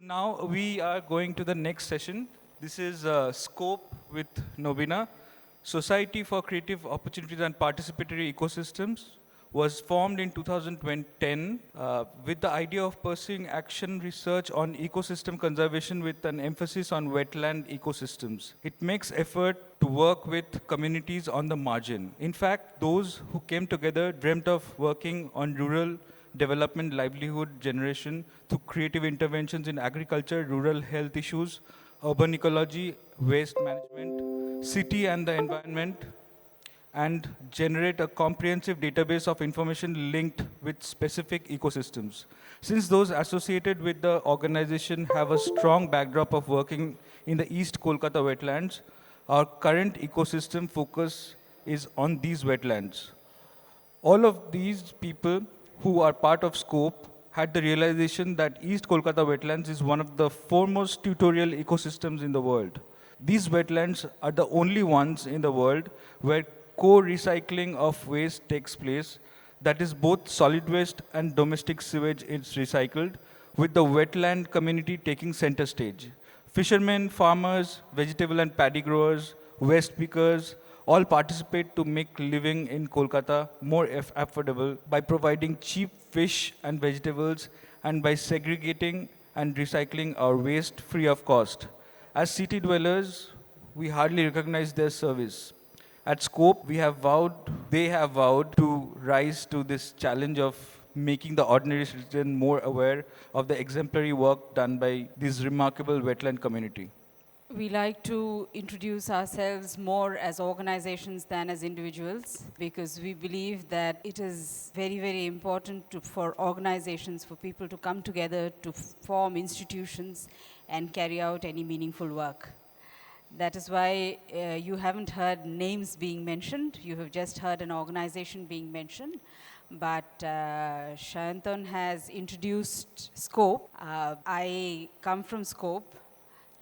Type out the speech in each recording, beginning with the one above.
Now we are going to the next session. This is Scope with Nobina. Society for Creative Opportunities and Participatory Ecosystems was formed in 2010 with the idea of pursuing action research on ecosystem conservation with an emphasis on wetland ecosystems. It makes effort to work with communities on the margin. In fact, those who came together dreamt of working on rural development, livelihood generation through creative interventions in agriculture, rural health issues, urban ecology, waste management, city and the environment, and generate a comprehensive database of information linked with specific ecosystems. Since those associated with the organization have a strong backdrop of working in the East Kolkata wetlands, our current ecosystem focus is on these wetlands. All of these people who are part of SCOPE had the realization that East Kolkata wetlands is one of the foremost tutorial ecosystems in the world. These wetlands are the only ones in the world where co-recycling of waste takes place, that is both solid waste and domestic sewage is recycled, with the wetland community taking center stage. Fishermen, farmers, vegetable and paddy growers, waste pickers, all participate to make living in Kolkata more affordable by providing cheap fish and vegetables and by segregating and recycling our waste free of cost. As city dwellers, we hardly recognize their service. At Scope, they have vowed to rise to this challenge of making the ordinary citizen more aware of the exemplary work done by this remarkable wetland community. We like to introduce ourselves more as organizations than as individuals because we believe that it is very, very important for organizations, for people to come together to form institutions and carry out any meaningful work. That is why you haven't heard names being mentioned. You have just heard an organization being mentioned. But Shayantan has introduced Scope. I come from Scope.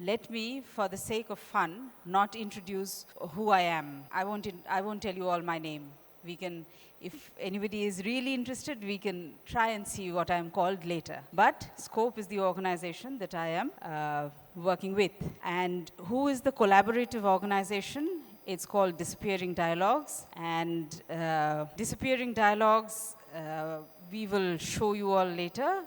Let me, for the sake of fun, not introduce who I am. I won't tell you all my name. We can, if anybody is really interested, we can try and see what I'm called later. But Scope is the organization that I am working with. And who is the collaborative organization? It's called Disappearing Dialogues. And Disappearing Dialogues, we will show you all later,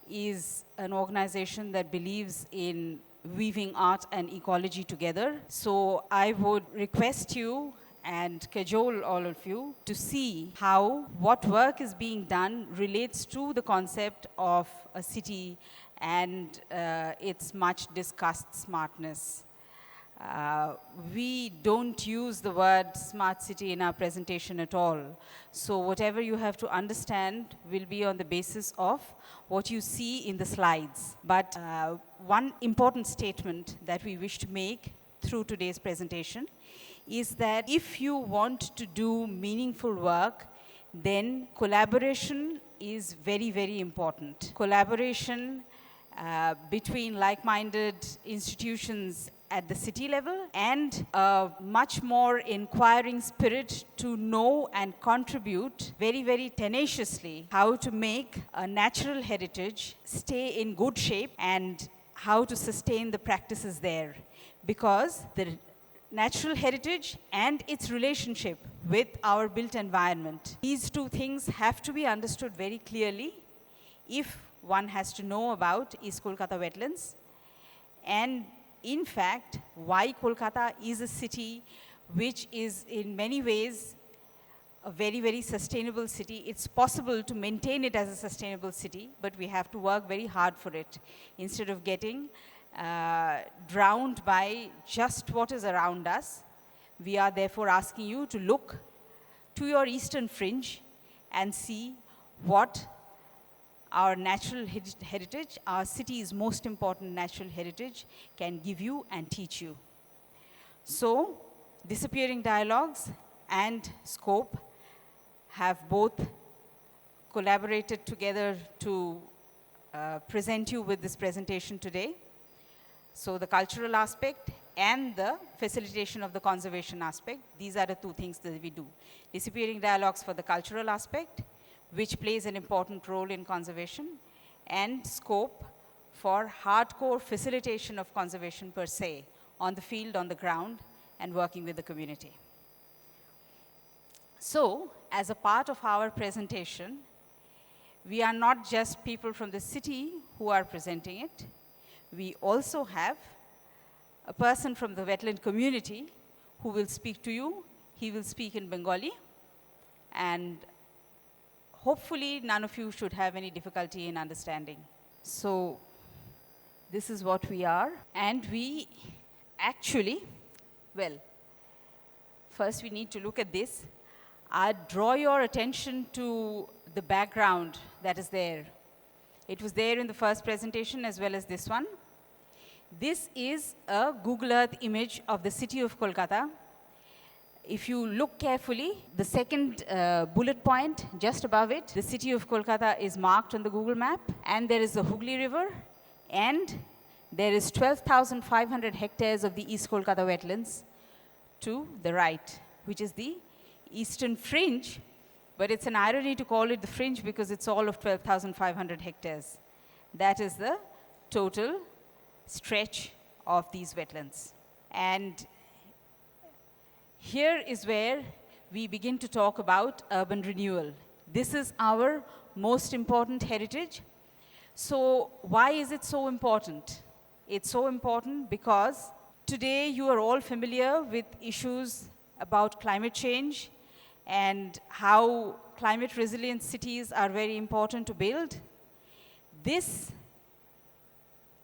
is an organization that believes in weaving art and ecology together. So I would request you and cajole all of you to see how what work is being done relates to the concept of a city and its much discussed smartness. We don't use the word smart city in our presentation at all. So whatever you have to understand will be on the basis of what you see in the slides. But one important statement that we wish to make through today's presentation is that if you want to do meaningful work, then collaboration is very, very important. Collaboration between like-minded institutions at the city level and a much more inquiring spirit to know and contribute very, very tenaciously how to make a natural heritage stay in good shape and how to sustain the practices there. Because the natural heritage and its relationship with our built environment, these two things have to be understood very clearly if one has to know about East Kolkata wetlands. And in fact, why Kolkata is a city which is in many ways a very, very sustainable city. It's possible to maintain it as a sustainable city, but we have to work very hard for it instead of getting drowned by just what is around us. We are therefore asking you to look to your eastern fringe and see what our natural heritage, our city's most important natural heritage, can give you and teach you. So, Disappearing Dialogues and Scope have both collaborated together to present you with this presentation today. So, the cultural aspect and the facilitation of the conservation aspect, these are the two things that we do. Disappearing Dialogues for the cultural aspect, which plays an important role in conservation, and Scope for hardcore facilitation of conservation per se, on the field, on the ground, and working with the community. So, as a part of our presentation, we are not just people from the city who are presenting it. We also have a person from the wetland community who will speak to you. He will speak in Bengali, and hopefully none of you should have any difficulty in understanding. So, this is what we are, and we actually, well, first we need to look at this. I'd draw your attention to the background that is there. It was there in the first presentation as well as this one. This is a Google Earth image of the city of Kolkata. If you look carefully, the second bullet point just above it, the city of Kolkata is marked on the Google map, and there is the Hooghly River, and there is 12,500 hectares of the East Kolkata wetlands to the right, which is the eastern fringe, but it's an irony to call it the fringe because it's all of 12,500 hectares. That is the total stretch of these wetlands. And here is where we begin to talk about urban renewal. This is our most important heritage. So why is it so important? It's so important because today you are all familiar with issues about climate change and how climate resilient cities are very important to build. This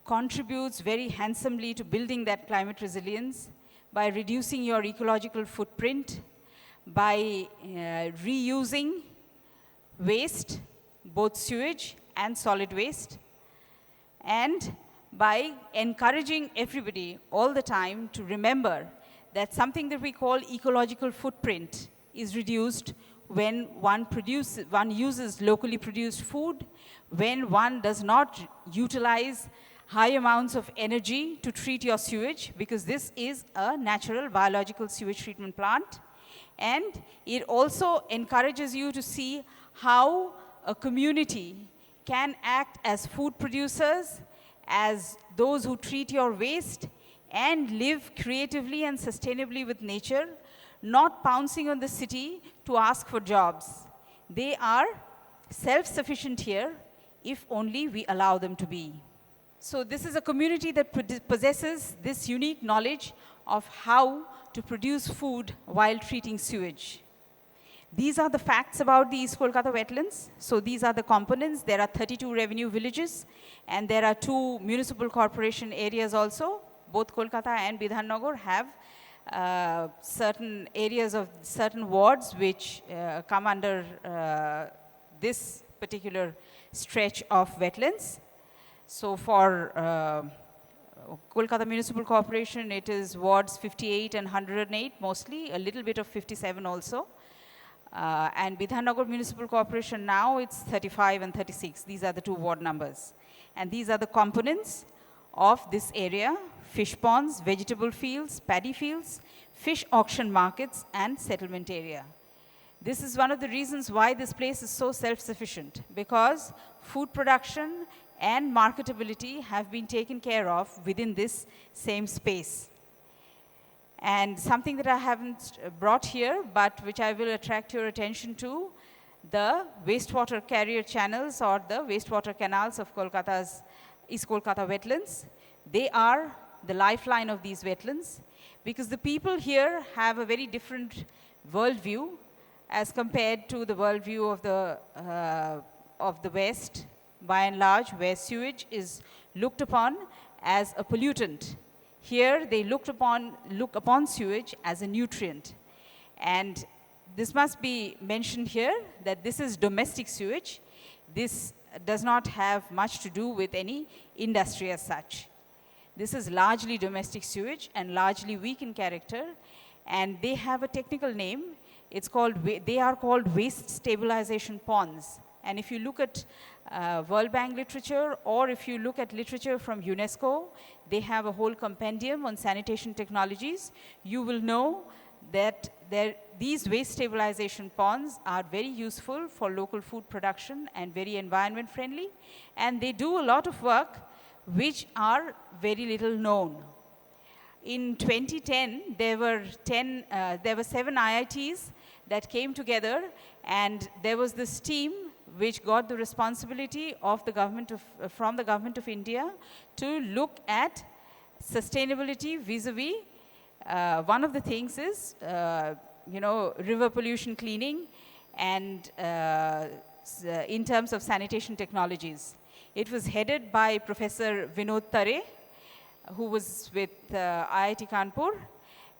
contributes very handsomely to building that climate resilience by reducing your ecological footprint, by reusing waste, both sewage and solid waste, and by encouraging everybody all the time to remember that something that we call ecological footprint is reduced when one uses locally produced food, when one does not utilize high amounts of energy to treat your sewage, because this is a natural biological sewage treatment plant. And it also encourages you to see how a community can act as food producers, as those who treat your waste, and live creatively and sustainably with nature, not pouncing on the city to ask for jobs. They are self-sufficient here if only we allow them to be. So this is a community that possesses this unique knowledge of how to produce food while treating sewage. These are the facts about the East Kolkata wetlands. So these are the components. There are 32 revenue villages, and there are 2 municipal corporation areas also. Both Kolkata and Bidhannagar have certain areas of certain wards which come under this particular stretch of wetlands. So for Kolkata Municipal Corporation, it is wards 58 and 108 mostly, a little bit of 57 also. And Bidhannagar Municipal Corporation now, it's 35 and 36. These are the 2 ward numbers. And these are the components of this area: fish ponds, vegetable fields, paddy fields, fish auction markets, and settlement area. This is one of the reasons why this place is so self-sufficient, because food production and marketability have been taken care of within this same space. And something that I haven't brought here, but which I will attract your attention to, the wastewater carrier channels or the wastewater canals of Kolkata's East Kolkata wetlands. They are the lifeline of these wetlands, because the people here have a very different worldview as compared to the worldview of the West, by and large, where sewage is looked upon as a pollutant. Here, they look upon sewage as a nutrient. And this must be mentioned here, that this is domestic sewage. This does not have much to do with any industry as such. This is largely domestic sewage and largely weak in character. And they have a technical name. They are called waste stabilization ponds. And if you look at World Bank literature, or if you look at literature from UNESCO, they have a whole compendium on sanitation technologies. You will know that these waste stabilization ponds are very useful for local food production and very environment friendly. And they do a lot of work which are very little known. In 2010, there were 7 IITs that came together, and there was this team which got the responsibility of the government from the government of India to look at sustainability vis-a-vis. One of the things is, river pollution cleaning and in terms of sanitation technologies. It was headed by Professor Vinod Tare, who was with IIT Kanpur,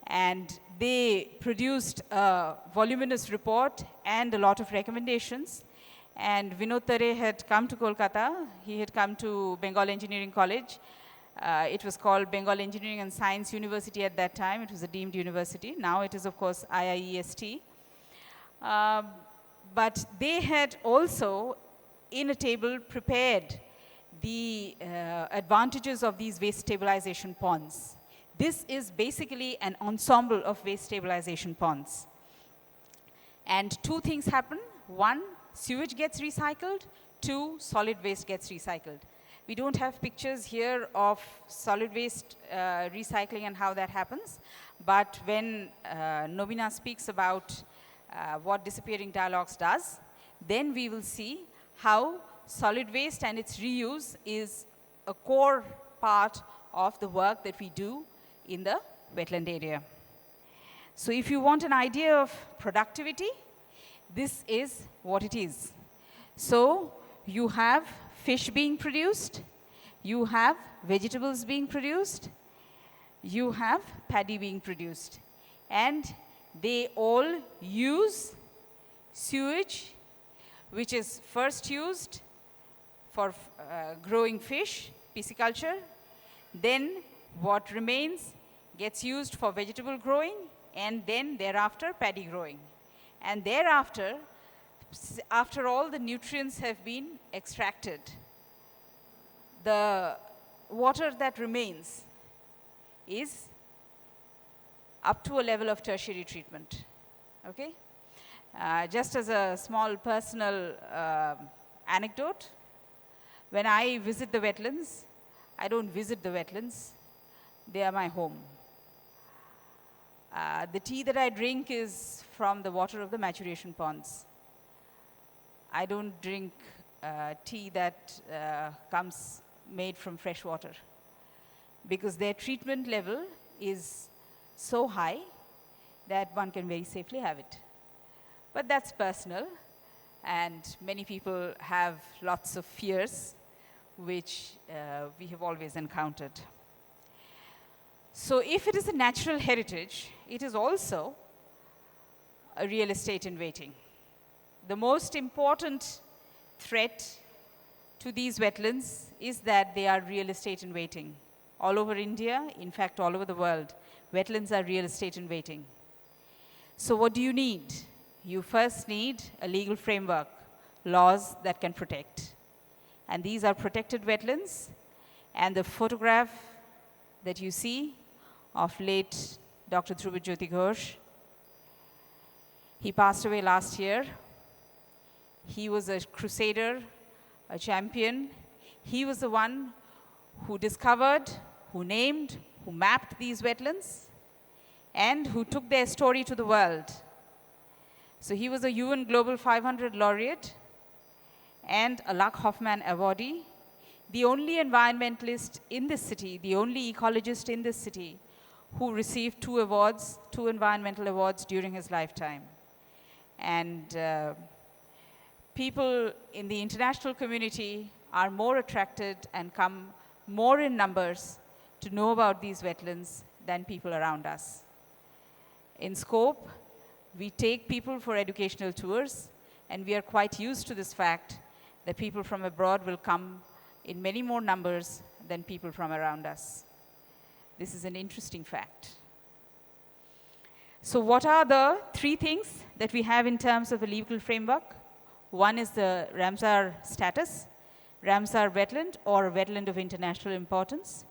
and they produced a voluminous report and a lot of recommendations. And Vinod Tare had come to Kolkata. He had come to Bengal Engineering College. It was called Bengal Engineering and Science University at that time. It was a deemed university. Now it is, of course, IIEST. But they had also, in a table, prepared the advantages of these waste stabilization ponds. This is basically an ensemble of waste stabilization ponds. And 2 things happen. 1, sewage gets recycled. 2, solid waste gets recycled. We don't have pictures here of solid waste recycling and how that happens. But when Nobina speaks about what Disappearing Dialogues does, then we will see how solid waste and its reuse is a core part of the work that we do in the wetland area. So if you want an idea of productivity, this is what it is. So you have fish being produced, you have vegetables being produced, you have paddy being produced, and they all use sewage, which is first used for growing fish, pisciculture. Then what remains gets used for vegetable growing, and then thereafter paddy growing. And thereafter, after all the nutrients have been extracted, the water that remains is up to a level of tertiary treatment. Okay? Just as a small personal anecdote, when I visit the wetlands, I don't visit the wetlands, they are my home. The tea that I drink is from the water of the maturation ponds. I don't drink tea that comes made from fresh water, because their treatment level is so high that one can very safely have it. But that's personal, and many people have lots of fears, which we have always encountered. So if it is a natural heritage, it is also a real estate in waiting. The most important threat to these wetlands is that they are real estate in waiting. All over India, in fact, all over the world, wetlands are real estate in waiting. So what do you need? You first need a legal framework, laws that can protect. And these are protected wetlands. And the photograph that you see of late Dr. Dhrubajyoti Ghosh, he passed away last year. He was a crusader, a champion. He was the one who discovered, who named, who mapped these wetlands, and who took their story to the world. So he was a UN Global 500 laureate and a Luck Hoffman awardee, the only environmentalist in this city, the only ecologist in this city who received 2 awards, 2 environmental awards during his lifetime. And people in the international community are more attracted and come more in numbers to know about these wetlands than people around us. In scope, we take people for educational tours, and we are quite used to this fact that people from abroad will come in many more numbers than people from around us. This is an interesting fact. So what are the 3 things that we have in terms of a legal framework? One is the Ramsar status, Ramsar wetland or wetland of international importance,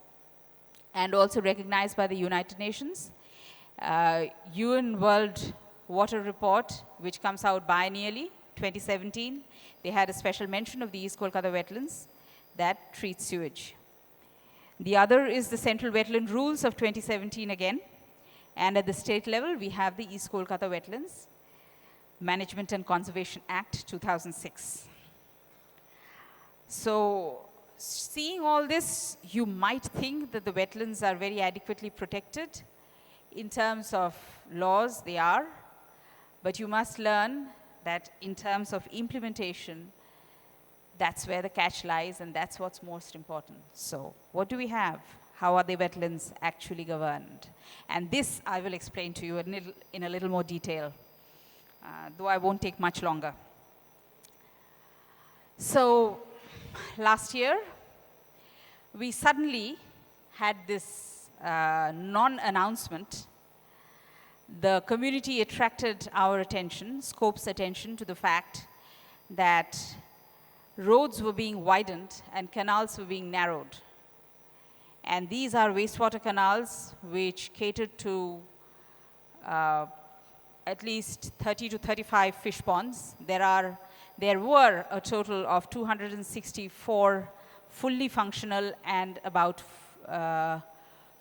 and also recognized by the United Nations. UN World Water Report, which comes out biennially, 2017, they had a special mention of the East Kolkata wetlands that treat sewage. The other is the Central Wetland Rules of 2017 again. And at the state level, we have the East Kolkata Wetlands Management and Conservation Act 2006. So seeing all this, you might think that the wetlands are very adequately protected. In terms of laws, they are. But you must learn that in terms of implementation, that's where the catch lies, and that's what's most important. So what do we have? How are the wetlands actually governed? And this I will explain to you in a little more detail, though I won't take much longer. So last year, we suddenly had this non-announcement. The community attracted our attention, Scope's attention, to the fact that roads were being widened and canals were being narrowed. And these are wastewater canals which catered to at least 30 to 35 fish ponds. There were a total of 264 fully functional and about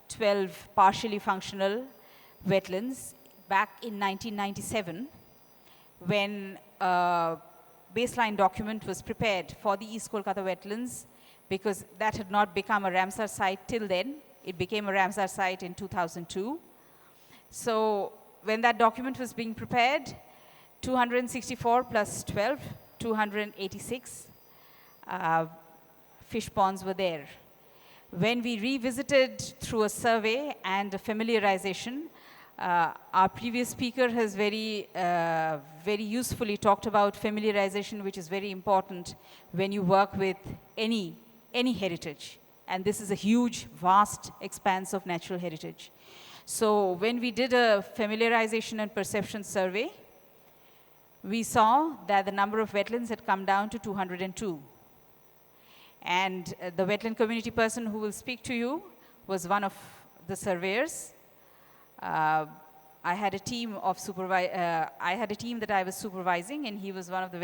12 partially functional wetlands back in 1997, when a baseline document was prepared for the East Kolkata wetlands, because that had not become a Ramsar site till then. It became a Ramsar site in 2002. So when that document was being prepared, 264 plus 12, 286 fish ponds were there. When we revisited through a survey and a familiarization, our previous speaker has very usefully talked about familiarization, which is very important when you work with any heritage. And this is a huge, vast expanse of natural heritage. So when we did a familiarization and perception survey, we saw that the number of wetlands had come down to 202. And the wetland community person who will speak to you was one of the surveyors. I had a team that I was supervising, and he was one of the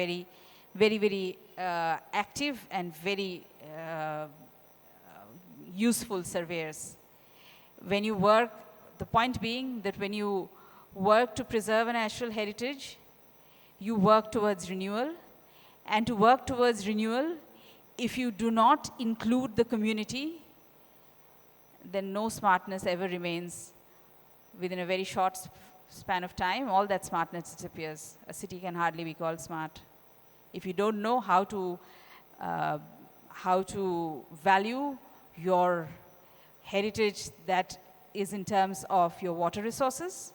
very active and very useful surveyors. When you work, the point being that when you work to preserve a natural heritage, you work towards renewal. And to work towards renewal, if you do not include the community, then no smartness ever remains. Within a very short span of time, all that smartness disappears. A city can hardly be called smart. If you don't know how to value your heritage that is in terms of your water resources,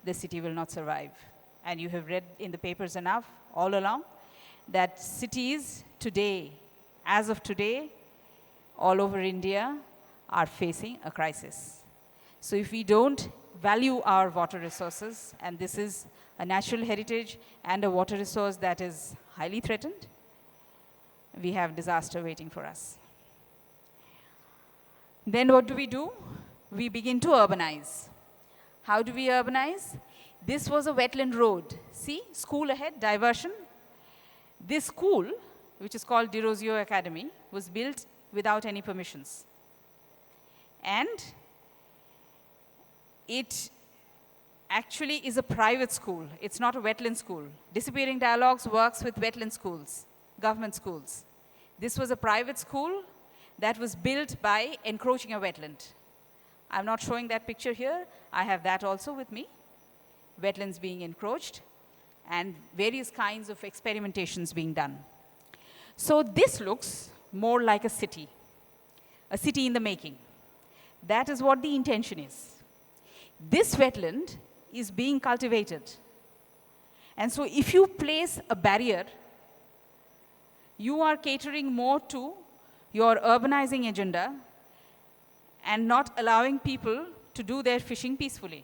the city will not survive. And you have read in the papers enough all along that cities today, as of today, all over India, are facing a crisis. So if we don't value our water resources, and this is a natural heritage and a water resource that is highly threatened, we have disaster waiting for us. Then what do? We begin to urbanize. How do we urbanize? This was a wetland road. See, school ahead, diversion. This school, which is called De Rosio Academy, was built without any permissions. And it actually is a private school. It's not a wetland school. Disappearing Dialogues works with wetland schools, government schools. This was a private school that was built by encroaching a wetland. I'm not showing that picture here. I have that also with me. Wetlands being encroached and various kinds of experimentations being done. So this looks more like a city in the making. That is what the intention is. This wetland is being cultivated. And so if you place a barrier, you are catering more to your urbanizing agenda and not allowing people to do their fishing peacefully.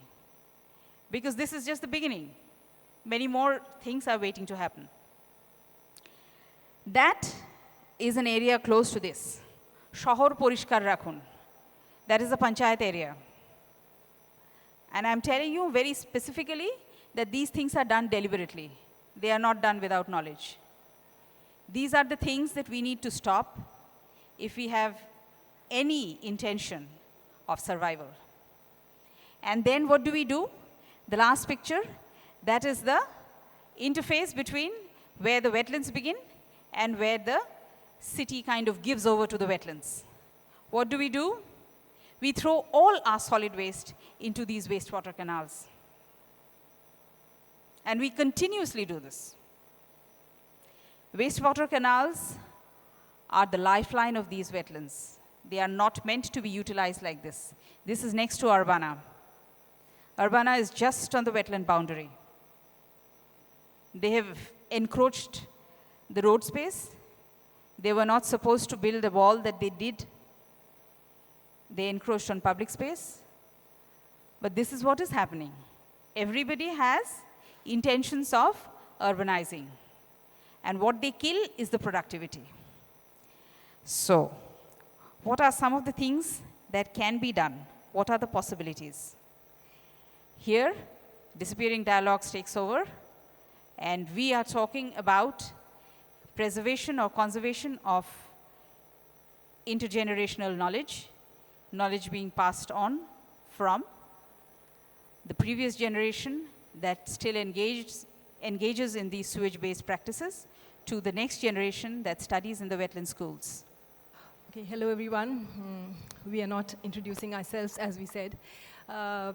Because this is just the beginning. Many more things are waiting to happen. That is an area close to this. Shohor Porishkar Rakhun. That is a panchayat area. And I'm telling you very specifically that these things are done deliberately. They are not done without knowledge. These are the things that we need to stop if we have any intention of survival. And then what do we do? The last picture, that is the interface between where the wetlands begin and where the city kind of gives over to the wetlands. What do? We throw all our solid waste into these wastewater canals. And we continuously do this. Wastewater canals are the lifeline of these wetlands. They are not meant to be utilized like this. This is next to Urbana. Urbana is just on the wetland boundary. They have encroached the road space. They were not supposed to build a wall that they did. They encroached on public space. But this is what is happening. Everybody has intentions of urbanizing. And what they kill is the productivity. So, what are some of the things that can be done? What are the possibilities? Here, Disappearing Dialogues takes over, and we are talking about preservation or conservation of intergenerational knowledge, knowledge being passed on from the previous generation that still engages in these sewage-based practices to the next generation that studies in the wetland schools. Okay, hello everyone. We are not introducing ourselves, as we said.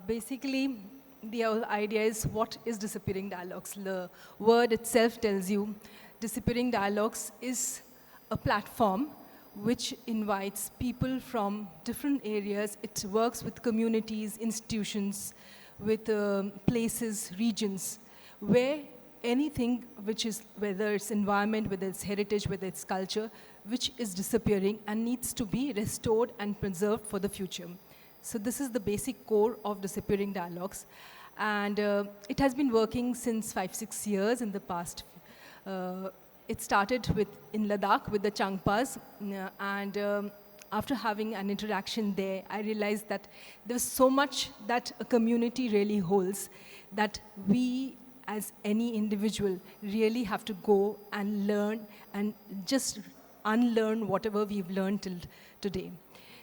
Basically, the idea is, what is Disappearing Dialogues? The word itself tells you Disappearing Dialogues is a platform which invites people from different areas. It works with communities, institutions, with places, regions, where anything which is, whether it's environment, whether it's heritage, whether it's culture, which is disappearing and needs to be restored and preserved for the future. So this is the basic core of Disappearing Dialogues. And it has been working since 5-6 years in the past. It started in Ladakh with the Changpas, and after having an interaction there, I realized that there's so much that a community really holds, that we as any individual really have to go and learn and just unlearn whatever we've learned till today.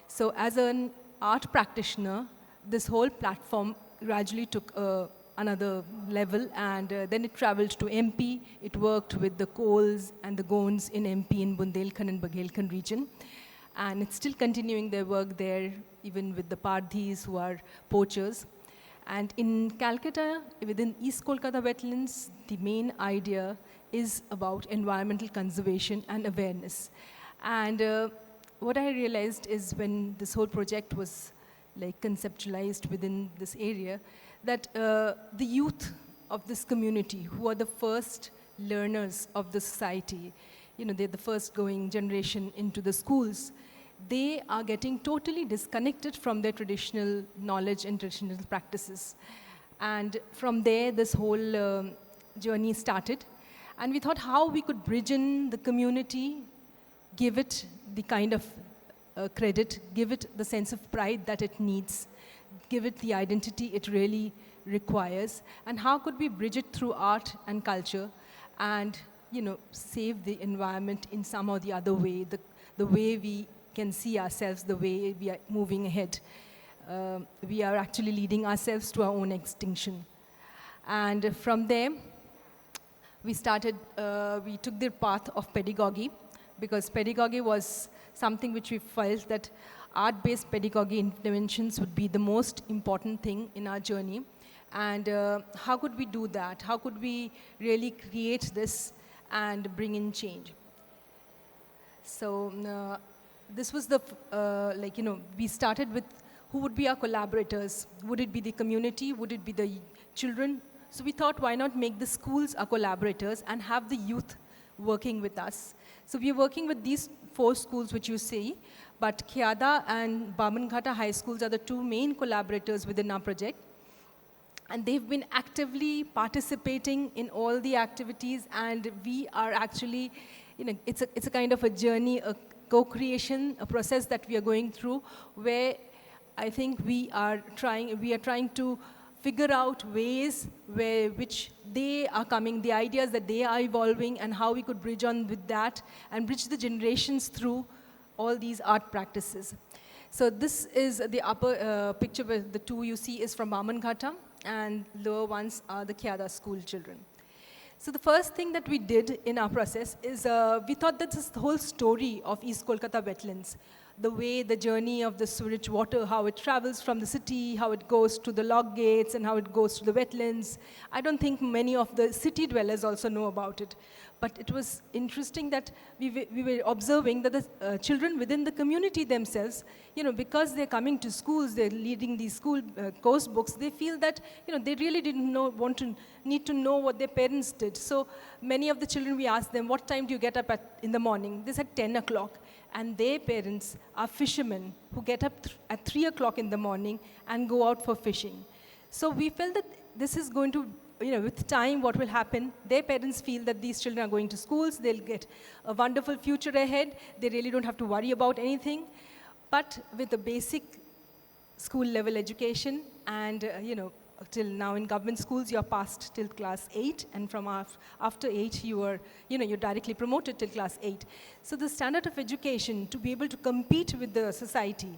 So as an art practitioner, this whole platform gradually took another level, and then it traveled to MP. It worked with the Kols and the Gonds in MP in Bundelkhand and Baghelkhand region. And it's still continuing their work there, even with the Pardhis, who are poachers. And in Calcutta, within East Kolkata Wetlands, the main idea is about environmental conservation and awareness. And what I realized is, when this whole project was conceptualized within this area, that the youth of this community, who are the first learners of the society, they're the first going generation into the schools, they are getting totally disconnected from their traditional knowledge and traditional practices. And from there, this whole journey started. And we thought how we could bridge in the community, give it the kind of credit, give it the sense of pride that it needs, give it the identity it really requires, and how could we bridge it through art and culture and save the environment in some or the other way, the way we can see ourselves, the way we are moving ahead. We are actually leading ourselves to our own extinction. And from there, we took the path of pedagogy, because pedagogy was something which we felt that art-based pedagogy interventions would be the most important thing in our journey. And how could we do that? How could we really create this and bring in change? So this was the, we started with who would be our collaborators. Would it be the community? Would it be the children? So we thought, why not make the schools our collaborators and have the youth working with us? So we are working with these 4 schools which you see, but Khyada and Bamanghatta High Schools are the 2 main collaborators within our project. And they've been actively participating in all the activities, and we are actually, it's a kind of a journey, a co-creation, a process that we are going through, where I think we are trying to figure out ways which they are coming, the ideas that they are evolving, and how we could bridge on with that and bridge the generations through all these art practices. So this is the upper picture where the two you see is from Mamanghatta, and lower ones are the Kyada school children. So the first thing that we did in our process is we thought that this whole story of East Kolkata Wetlands, the way the journey of the sewage water, how it travels from the city, how it goes to the log gates, and how it goes to the wetlands. I don't think many of the city dwellers also know about it. But it was interesting that we were observing that the children within the community themselves, because they're coming to schools, they're leading these school course books, they feel that, they really didn't need to know what their parents did. So many of the children, we asked them, what time do you get up in the morning? They said 10 o'clock. And their parents are fishermen who get up at 3 o'clock in the morning and go out for fishing. So we felt that this is going to, with time, what will happen, their parents feel that these children are going to schools, they'll get a wonderful future ahead, they really don't have to worry about anything. But with the basic school level education and, till now in government schools, you're passed till class 8, and from after 8, you're directly promoted till class 8. So the standard of education to be able to compete with the society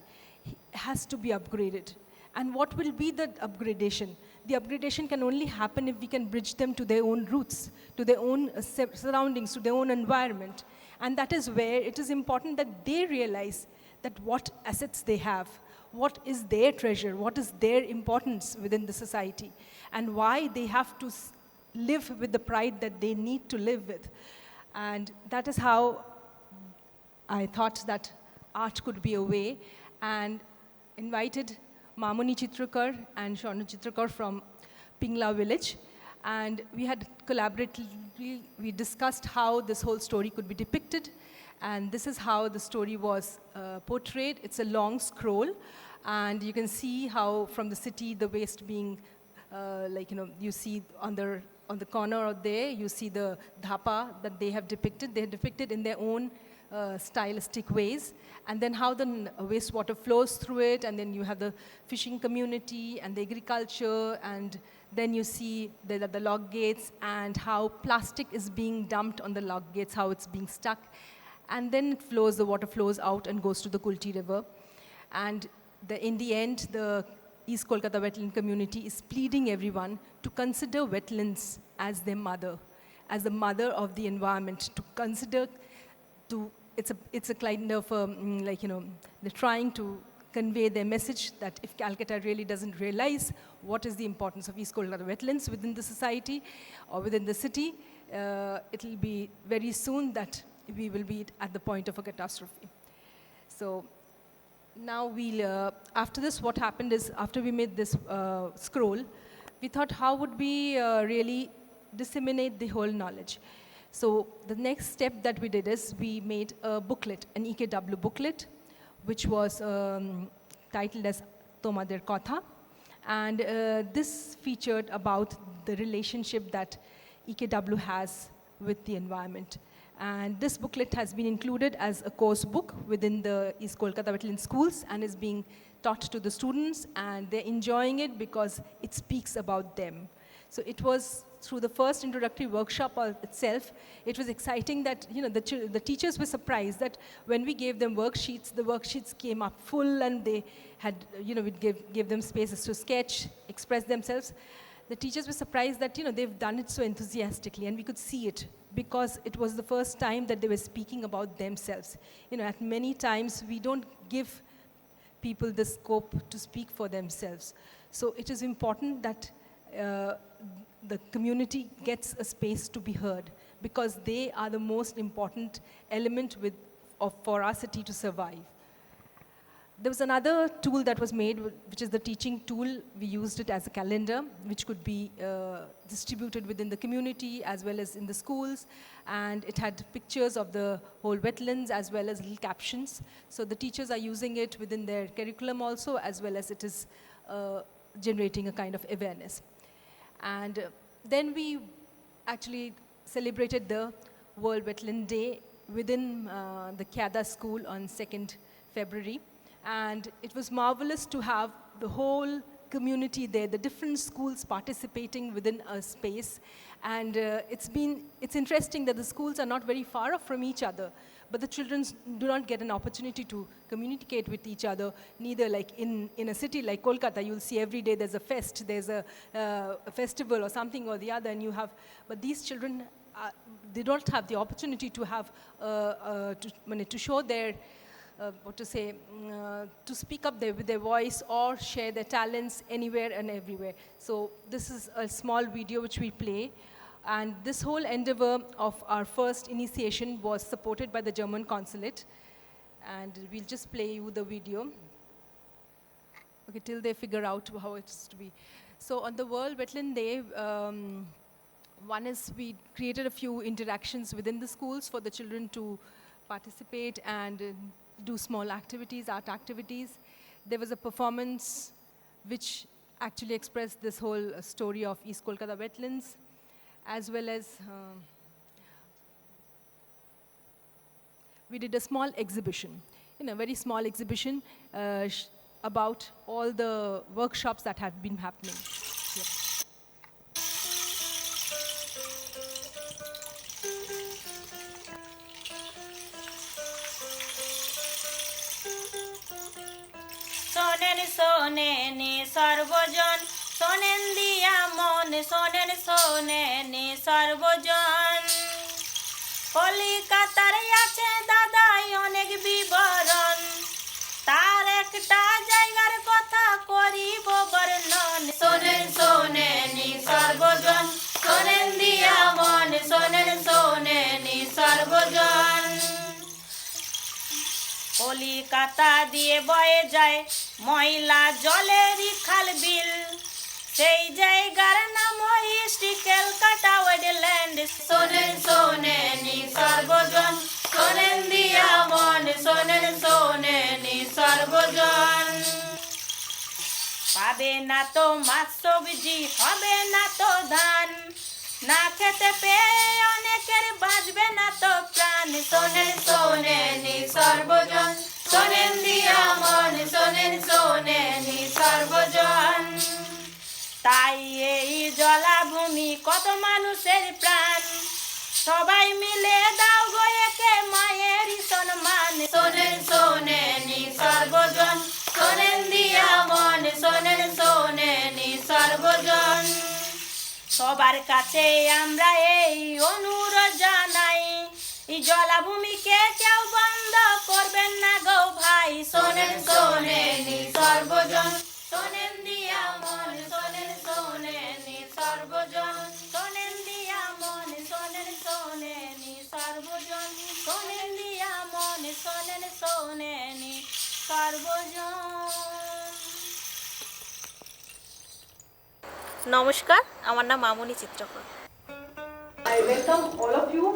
has to be upgraded. And what will be the upgradation? The upgradation can only happen if we can bridge them to their own roots, to their own surroundings, to their own environment. And that is where it is important that they realize that what assets they have, what is their treasure, what is their importance within the society, and why they have to live with the pride that they need to live with. And that is how I thought that art could be a way, and invited Mamoni Chitrakar and Shonu Chitrakar from Pingla village. And we had collaboratively, we discussed how this whole story could be depicted. And this is how the story was portrayed. It's a long scroll. And you can see how from the city, the waste being, you see on the corner out there, you see the dhapa that they have depicted. They have depicted in their own stylistic ways. And then how the wastewater flows through it. And then you have the fishing community and the agriculture. And then you see the log gates and how plastic is being dumped on the log gates, how it's being stuck. And then it flows, the water flows out and goes to the Kulti River. And in the end, the East Kolkata Wetland community is pleading everyone to consider wetlands as their mother, as the mother of the environment, to consider, it's a kind of, they're trying to convey their message that if Calcutta really doesn't realize what is the importance of East Kolkata Wetlands within the society or within the city, it will be very soon that we will be at the point of a catastrophe. So now after this, what happened is, after we made this scroll, we thought how would we really disseminate the whole knowledge. So the next step that we did is we made a booklet, an EKW booklet, which was titled as Tomader Kotha. And this featured about the relationship that EKW has with the environment. And this booklet has been included as a course book within the East Kolkata Wetland schools and is being taught to the students, and they're enjoying it because it speaks about them. So it was through the first introductory workshop itself, it was exciting that the teachers were surprised that when we gave them worksheets, the worksheets came up full and they had, we'd give them spaces to sketch, express themselves. The teachers were surprised that they've done it so enthusiastically, and we could see it because it was the first time that they were speaking about themselves. At many times we don't give people the scope to speak for themselves. So it is important that the community gets a space to be heard, because they are the most important element for our city to survive. There was another tool that was made, which is the teaching tool. We used it as a calendar, which could be distributed within the community as well as in the schools. And it had pictures of the whole wetlands as well as little captions. So the teachers are using it within their curriculum also, as well as it is generating a kind of awareness. And then we actually celebrated the World Wetland Day within the Kyada school on 2nd February. And it was marvelous to have the whole community there, the different schools participating within a space. And it's interesting that the schools are not very far off from each other, but the children do not get an opportunity to communicate with each other, neither like in a city like Kolkata, you'll see every day there's a fest, there's a festival or something or the other, and you have, but these children, they don't have the opportunity to have, to show their, to speak up with their voice or share their talents anywhere and everywhere. So this is a small video which we play. And this whole endeavor of our first initiation was supported by the German consulate. And we'll just play you the video. Okay, till they figure out how it's to be. So on the World Wetland Day, one is we created a few interactions within the schools for the children to participate and do small activities, art activities. There was a performance which actually expressed this whole story of East Kolkata Wetlands, as well as we did a small exhibition, a very small exhibition about all the workshops that have been happening. Yeah. শোনেনি সর্বজন, শোনেন দিয়া মন, শোনেনি সর্বজন। কলিকাতার আছে দাদাই অনেক বিবরণ, তার একটা জায়গার কথা করিব বর্ণন। শোনেনি সর্বজন, শোনেন দিয়া মন, শোনেনি সর্বজন। কলিকাতা দিয়ে বয়ে যায় ময়লা জলেরই খাল বিল, সেই জায়গার নাম ইস্ট ক্যালকাটা ওয়েটল্যান্ড। শোনেনি সর্বজন, শোনেন দিয়া মন, শোনেনি সর্বজন। পাবে না তো মাছ সবজি, হবে না তো ধান, না খেতে পেয়ে অনেকের বাঁচবে না তো প্রাণ। শোনেনি সর্বজন, শোনেন দিয়া মন, শোনেনি সর্বজন। তাই এই জলাভূমি কত মানুষের প্রাণ, সবাই মিলে দাও গো একে মায়েরই সম্মান। শোনেনি সর্বজন, শোনেন দিয়া মন, শোনেনি সর্বজন। সবার কাছে আমরা এই অনুরোধ জানাই, এই জলাভূমিকে কেউ বন্ধ করবেন না গো ভাই। শোনেনি সর্বজন, শোনেন দিয়া মন, শোনেনি সর্বজন। শোনেন দিয়া মন, শোনেনি সর্বজন। শোনেন দিয়া মন, শোনেনি সর্বজন। নমস্কার, আমার নাম মামুনি চিত্রকর। I welcome all of you,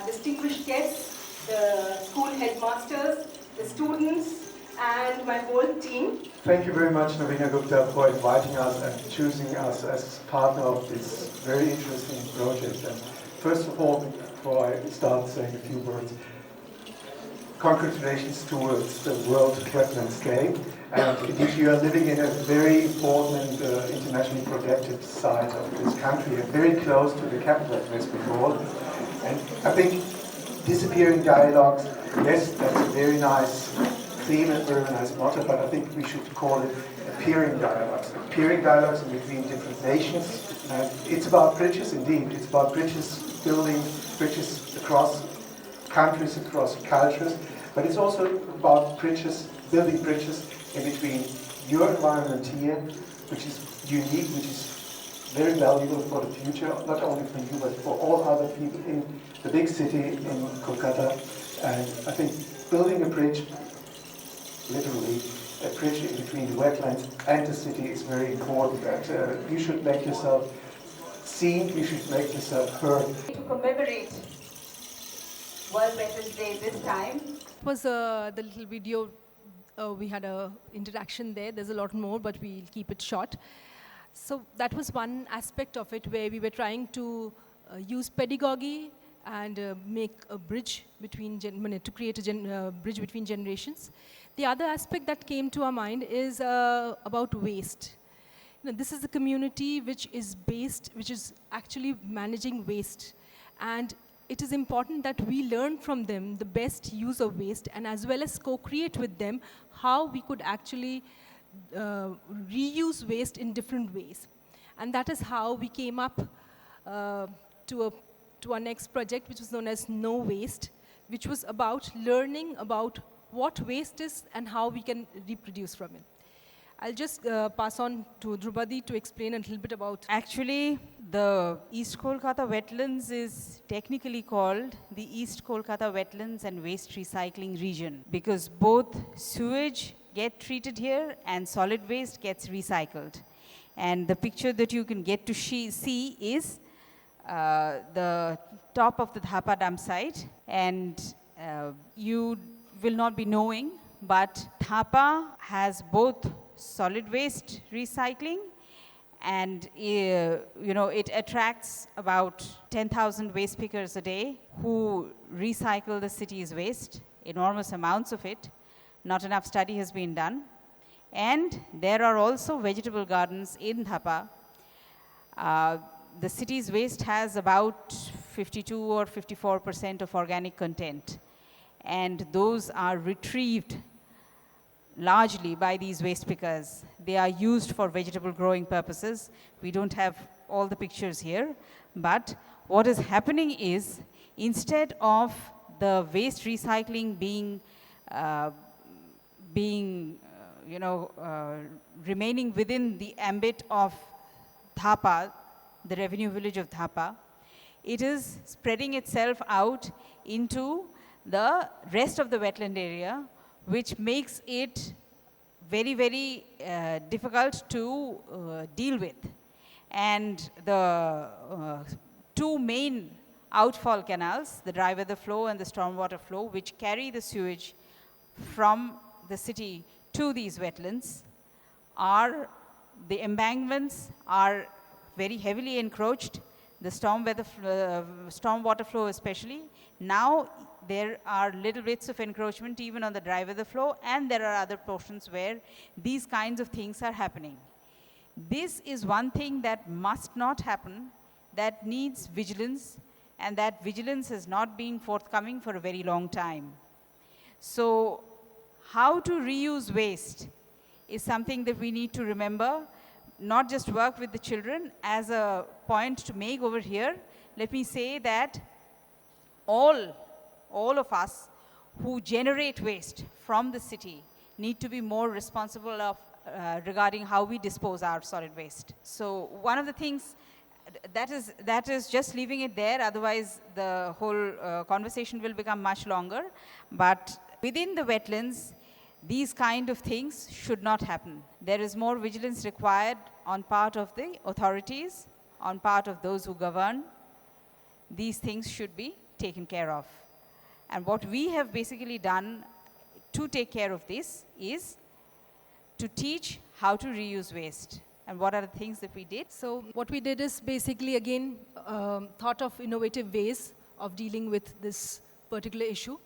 distinguished guests, the school headmasters, the students, and my whole team. Thank you very much, Nobina Gupta, for inviting us and choosing us as partner of this very interesting project. And first of all, before I start saying a few words, congratulations towards the World Wetlands Day. And indeed, you are living in a very important and internationally protected side of this country, and very close to the capital of West Bengal. And I think disappearing dialogues, yes, that's a very nice theme and very nice motto, but I think we should call it appearing dialogues. Appearing dialogues in between different nations. It's about bridges, indeed. It's about bridges, building bridges across countries, across cultures, but it's also about bridges, building bridges in between your environment here, which is unique, which is very valuable for the future, not only for you, but for all other people in the big city in Kolkata. And I think building a bridge, literally, a bridge in between the wetlands and the city is very important. That you should make yourself seen, you should make yourself heard. To commemorate World Wetlands Day this time. It was the little video, we had a interaction there. There's a lot more, but we'll keep it short. So that was one aspect of it where we were trying to use pedagogy and make a bridge between, to create a bridge between generations. The other aspect that came to our mind is about waste. This is a community which is actually managing waste. And it is important that we learn from them the best use of waste and as well as co-create with them how we could actually reuse waste in different ways. And that is how we came up to our next project, which was known as No Waste, which was about learning about what waste is and how we can reproduce from it. I'll just pass on to Drupadi to explain a little bit about. Actually, the East Kolkata Wetlands is technically called the East Kolkata Wetlands and Waste Recycling Region because both sewage get treated here and solid waste gets recycled. And the picture that you can get to see is the top of the Dhapa dump site. And you will not be knowing, but Dhapa has both solid waste recycling and it attracts about 10,000 waste pickers a day who recycle the city's waste, enormous amounts of it. Not enough study has been done. And there are also vegetable gardens in Dhapa. The city's waste has about 52 or 54% of organic content. And those are retrieved largely by these waste pickers. They are used for vegetable growing purposes. We don't have all the pictures here. But what is happening is, instead of the waste recycling remaining within the ambit of Dhapa, the revenue village of Dhapa, it is spreading itself out into the rest of the wetland area, which makes it very, very difficult to deal with. And the two main outfall canals, the dry weather flow and the stormwater flow, which carry the sewage from the city to these wetlands, the embankments are very heavily encroached, the stormwater flow especially. Now there are little bits of encroachment even on the dry weather flow, and there are other portions where these kinds of things are happening. This is one thing that must not happen, that needs vigilance, and that vigilance has not been forthcoming for a very long time. So how to reuse waste is something that we need to remember, not just work with the children. As a point to make over here, let me say that all of us who generate waste from the city need to be more responsible regarding how we dispose our solid waste. So one of the things that is just leaving it there, otherwise the whole conversation will become much longer. But within the wetlands, these kind of things should not happen. There is more vigilance required on part of the authorities, on part of those who govern. These things should be taken care of. And what we have basically done to take care of this is to teach how to reuse waste. And what are the things that we did? So what we did is basically, again, thought of innovative ways of dealing with this particular issue.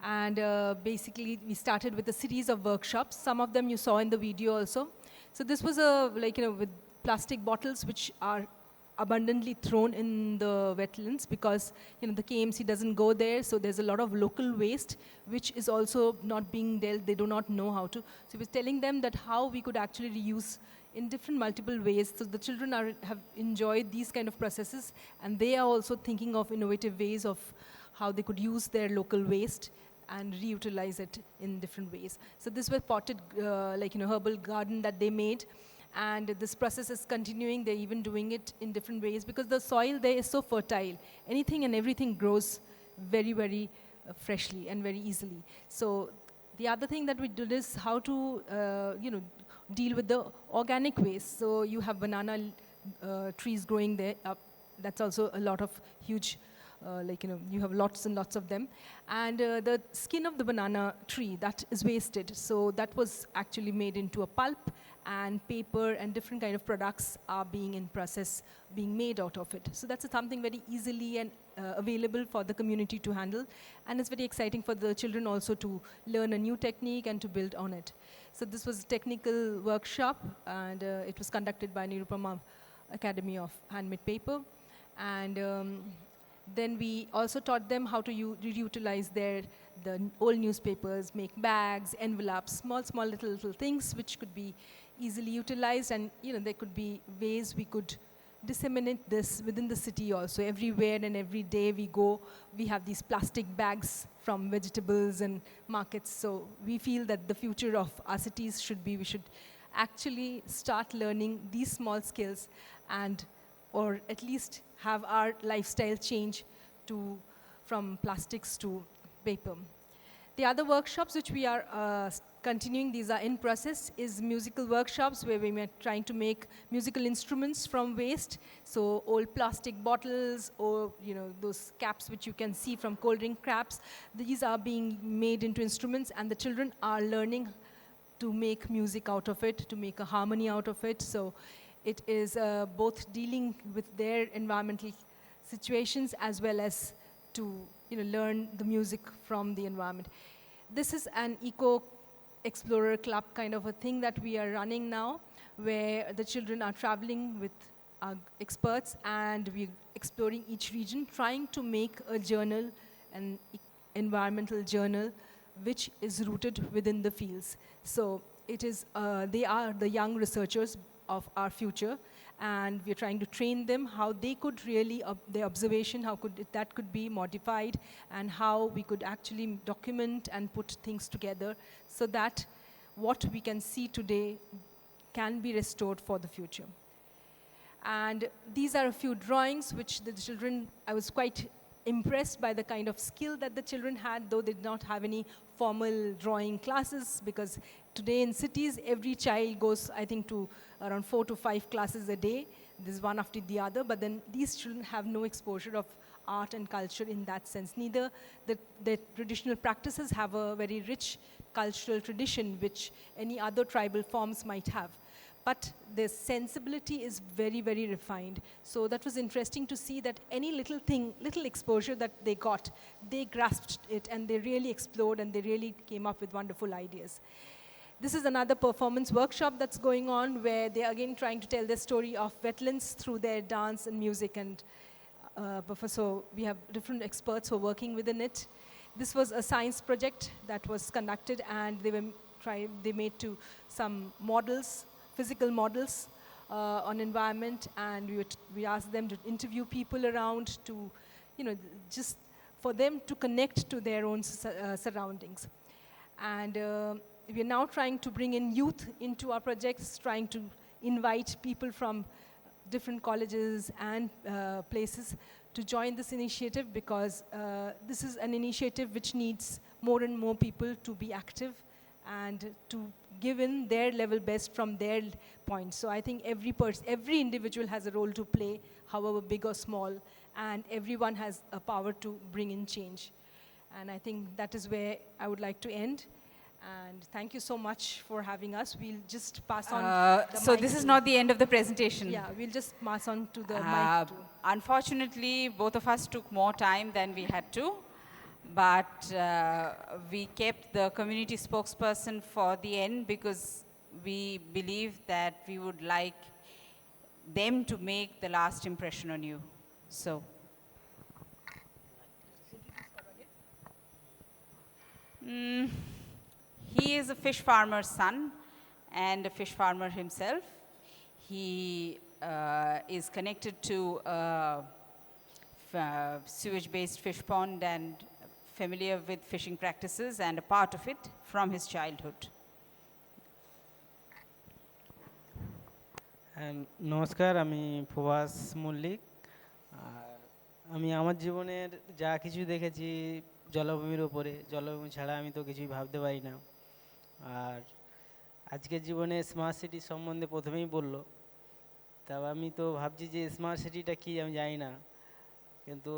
And basically, we started with a series of workshops. Some of them you saw in the video also. So this was with plastic bottles which are abundantly thrown in the wetlands because the KMC doesn't go there, so there's a lot of local waste which is also not being dealt. They do not know how to. So we were telling them that how we could actually reuse in different multiple ways. So the children have enjoyed these kind of processes, and they are also thinking of innovative ways of how they could use their local waste and reutilize it in different ways. So this was potted herbal garden that they made. And this process is continuing. They're even doing it in different ways because the soil there is so fertile. Anything and everything grows very, very freshly and very easily. So the other thing that we did is how to, deal with the organic waste. So you have banana trees growing there. That's also a lot of huge, you have lots and lots of them. And the skin of the banana tree, that is wasted. So that was actually made into a pulp, and paper and different kind of products are being in process, being made out of it. So that's something very easily and available for the community to handle. And it's very exciting for the children also to learn a new technique and to build on it. So this was a technical workshop, and it was conducted by Nirupama Academy of Handmade Paper. And Then we also taught them how to reutilize the old newspapers, make bags, envelopes, small little things which could be easily utilized, and there could be ways we could disseminate this within the city also. Everywhere and every day we go, we have these plastic bags from vegetables and markets. So we feel that the future of our cities should be, we should actually start learning these small skills, and or at least have our lifestyle change from plastics to paper. The other workshops which we are continuing, these are in process, is musical workshops where we are trying to make musical instruments from waste. So old plastic bottles, or those caps which you can see from cold drink caps, these are being made into instruments, and the children are learning to make music out of it, to make a harmony out of it. So it is both dealing with their environmental situations as well as to learn the music from the environment. This is an eco explorer club kind of a thing that we are running now, where the children are traveling with our experts, and we're exploring each region, trying to make a journal, an environmental journal, which is rooted within the fields. So it is, they are the young researchers of our future, and we're trying to train them how they could really, their observation, how that could be modified, and how we could actually document and put things together so that what we can see today can be restored for the future. And these are a few drawings which the children, I was quite impressed by the kind of skill that the children had, though they did not have any formal drawing classes, because today in cities, every child goes, I think, to around 4 to 5 classes a day. This one after the other, but then these children have no exposure of art and culture in that sense. Neither the traditional practices have a very rich cultural tradition, which any other tribal forms might have. But their sensibility is very, very refined. So that was interesting to see that any little thing, little exposure that they got, they grasped it, and they really explored, and they really came up with wonderful ideas. This is another performance workshop that's going on, where they're again trying to tell the story of wetlands through their dance and music, and so we have different experts who are working within it. This was a science project that was conducted, and they made some models, physical models on environment, and we asked them to interview people around to, just for them to connect to their own surroundings. And we are now trying to bring in youth into our projects, trying to invite people from different colleges and places to join this initiative, because this is an initiative which needs more and more people to be active and to give in their level best from their point. So I think every individual has a role to play, however big or small, and everyone has a power to bring in change. And I think that is where I would like to end. And thank you so much for having us. We'll just pass on the So mic this is to- not the end of the presentation. Yeah, we'll just pass on to the mic to... Unfortunately, both of us took more time than we had to, but we kept the community spokesperson for the end, because we believe that we would like them to make the last impression on you. So. He is a fish farmer's son and a fish farmer himself. He is connected to a sewage-based fish pond and familiar with fishing practices and a part of it from his childhood. নমস্কার, আমি প্রভাস মল্লিক। আমি আমার জীবনের যা কিছু দেখেছি জলাভূমির ওপরে, জলাভূমি ছাড়া আমি তো কিছুই ভাবতে পারি না। আর আজকের জীবনে স্মার্ট সিটি সম্বন্ধে প্রথমেই বললো, তা আমি তো ভাবছি যে স্মার্ট সিটিটা কী আমি জানি না, কিন্তু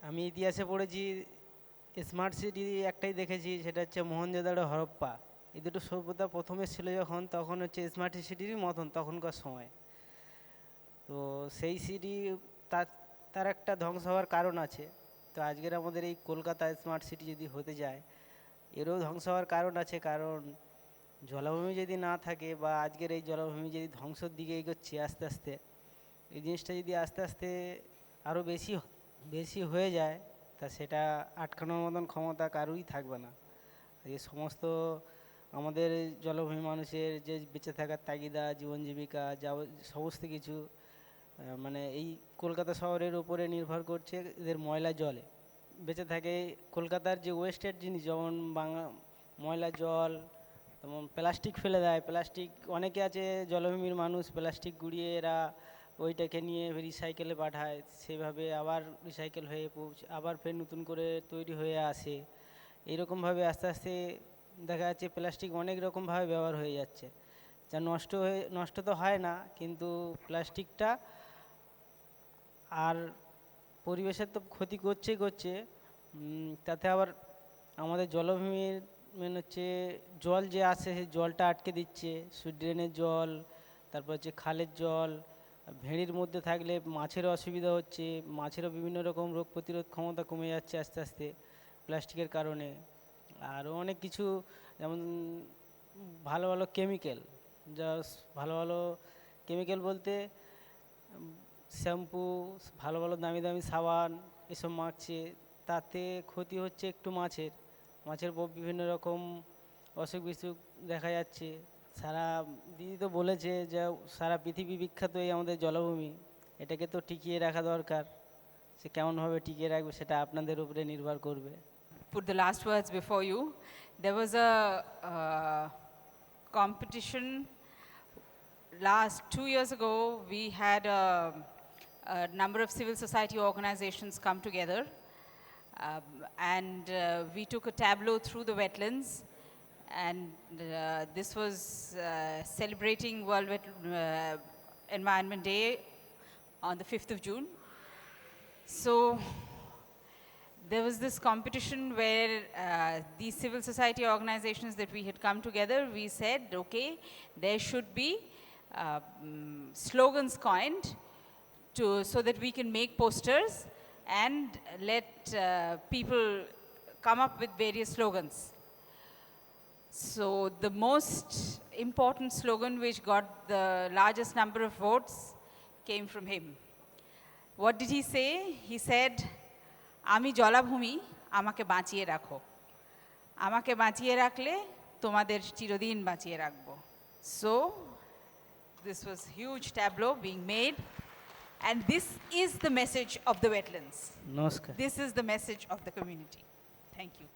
আমি ইতিহাসে পড়েছি স্মার্ট সিটি একটাই দেখেছি, সেটা হচ্ছে মোহনজোদাড়ো, হরপ্পা। এই দুটো সভ্যতা প্রথমে ছিল যখন, তখন হচ্ছে স্মার্ট সিটিরই মতন তখনকার সময়। তো সেই সিটি তার একটা ধ্বংস হওয়ার কারণ আছে। তো আজকের আমাদের এই কলকাতা স্মার্ট সিটি যদি হতে যায়, এরও ধ্বংস হওয়ার কারণ আছে। কারণ জলাভূমি যদি না থাকে, বা আজকের এই জলাভূমি যদি ধ্বংসের দিকে এগোচ্ছে আস্তে আস্তে, এই জিনিসটা যদি আস্তে আস্তে আরও বেশি বেশি হয়ে যায় তা সেটা আটকানোর মতন ক্ষমতা কারোই থাকবে না। এই সমস্ত আমাদের জলভূমি মানুষের যে বেঁচে থাকার তাগিদা, জীবন জীবিকা, যা সমস্ত কিছু মানে এই কলকাতা শহরের উপরে নির্ভর করছে এদের ময়লা জলে। বেঁচে থাকে কলকাতার যে ওয়েস্টের জিনিস, যেমন ময়লা জল, যেমন প্লাস্টিক ফেলে দেয়, প্লাস্টিক অনেকে আছে জলভূমির মানুষ প্লাস্টিক গুঁড়িয়ে এরা ওইটাকে নিয়ে রিসাইকেলে পাঠায়, সেভাবে আবার রিসাইকেল হয়ে আবার ফের নতুন করে তৈরি হয়ে আসে। এইরকমভাবে আস্তে আস্তে দেখা যাচ্ছে প্লাস্টিক অনেক রকমভাবে ব্যবহার হয়ে যাচ্ছে, যা নষ্ট তো হয় না, কিন্তু প্লাস্টিকটা আর পরিবেশের তো ক্ষতি করছে। তাতে আবার আমাদের জলভূমির মেন হচ্ছে জল যে আসে সেই জলটা আটকে দিচ্ছে, ড্রেনের জল, তারপর হচ্ছে খালের জল। ভেড়ির মধ্যে থাকলে মাছেরও অসুবিধা হচ্ছে, মাছেরও বিভিন্ন রকম রোগ প্রতিরোধ ক্ষমতা কমে যাচ্ছে আস্তে আস্তে প্লাস্টিকের কারণে। আরও অনেক কিছু, যেমন ভালো ভালো কেমিক্যাল, ভালো ভালো কেমিক্যাল বলতে শ্যাম্পু, ভালো ভালো দামি দামি সাবান এসব মাখছে, তাতে ক্ষতি হচ্ছে একটু মাছের বিভিন্ন রকম অসুখ বিসুখ দেখা যাচ্ছে। সারা দিদি তো বলেছে যে সারা পৃথিবী বিখ্যাত এই আমাদের জলভূমি, এটাকে তো টিকিয়ে রাখা দরকার। সে কেমনভাবে টিকিয়ে রাখবে সেটা আপনাদের উপরে নির্ভর করবে। Put the last words before you. There was a competition last 2 years ago. We had a number of civil society organizations come together, and we took a tableau through the wetlands, and this was celebrating World Environment Day on the 5th of June. So there was this competition where these civil society organizations that we had come together, we said, okay, there should be slogans coined so that we can make posters and let people come up with various slogans. So the most important slogan which got the largest number of votes came from him. What did he say? He said, আমি জলাভূমি, আমাকে বাঁচিয়ে রাখো, আমাকে বাঁচিয়ে রাখলে তোমাদের চিরদিন বাঁচিয়ে রাখবো. So this was huge tableau being made, and this is the message of the wetlands. নমস্কার। This is the message of the community. Thank you.